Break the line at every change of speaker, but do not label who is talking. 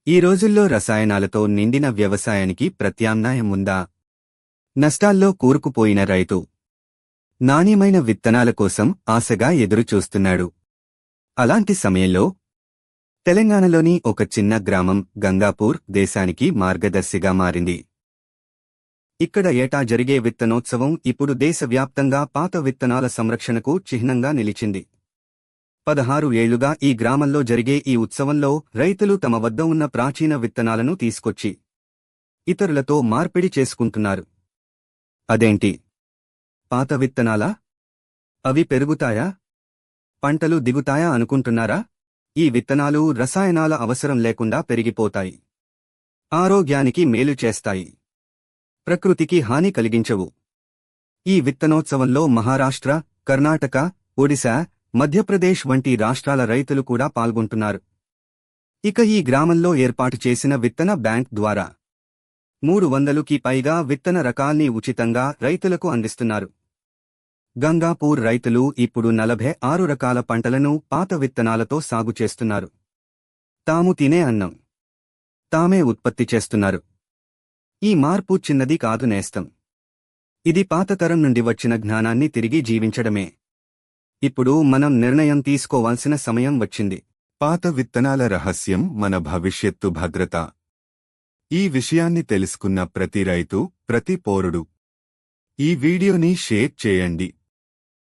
ఈ రోజుల్లో రసాయనాలతో నిండిన వ్యవసాయానికి ప్రత్యామ్నాయం ఉందా? నష్టాల్లో కూరుకుపోయిన రైతు నాణ్యమైన విత్తనాల కోసం ఆశగా ఎదురుచూస్తున్నాడు. అలాంటి సమయంలో తెలంగాణలోని ఒక చిన్న గ్రామం గంగాపూర్ దేశానికి మార్గదర్శిగా మారింది. ఇక్కడ ఏటా జరిగే విత్తనోత్సవం ఇప్పుడు దేశవ్యాప్తంగా పాత విత్తనాల సంరక్షణకు చిహ్నంగా నిలిచింది. 16 ఏళ్లుగా ఈ గ్రామంలో జరిగే ఈ ఉత్సవంలో రైతులు తమ వద్ద ఉన్న ప్రాచీన విత్తనాలను తీసుకొచ్చి ఇతరులతో మార్పిడి చేసుకుంటున్నారు. అదేంటి, పాత విత్తనాలా? అవి పెరుగుతాయా, పంటలు దిగుతాయా అనుకుంటున్నారా? ఈ విత్తనాలు రసాయనాల అవసరం లేకుండా పెరిగిపోతాయి, ఆరోగ్యానికి మేలు చేస్తాయి, ప్రకృతికి హాని కలిగించవు. ఈ విత్తనోత్సవంలో మహారాష్ట్ర, కర్ణాటక, ఒడిశా, మధ్యప్రదేశ్ వంటి రాష్ట్రాల రైతులు కూడా పాల్గొంటున్నారు. ఇక ఈ గ్రామంలో ఏర్పాటు చేసిన విత్తన బ్యాంక్ ద్వారా 300కి పైగా విత్తన రకాల్ని ఉచితంగా రైతులకు అందిస్తున్నారు. గంగాపూర్ రైతులు ఇప్పుడు 46 రకాల పంటలను పాత విత్తనాలతో సాగు చేస్తున్నారు. తాము తినే అన్నం తామే ఉత్పత్తి చేస్తున్నారు. ఈ మార్పు చిన్నది కాదు నేస్తం. ఇది పాతతరం నుండి వచ్చిన జ్ఞానాన్ని తిరిగి జీవించడమే. ఇప్పుడు మనం నిర్ణయం తీసుకోవాల్సిన సమయం వచ్చింది.
పాత విత్తనాల రహస్యం మన భవిష్యత్తు భద్రత. ఈ విషయాన్ని తెలుసుకున్న ప్రతి రైతు, ప్రతి పౌరుడు ఈ వీడియోని షేర్ చేయండి.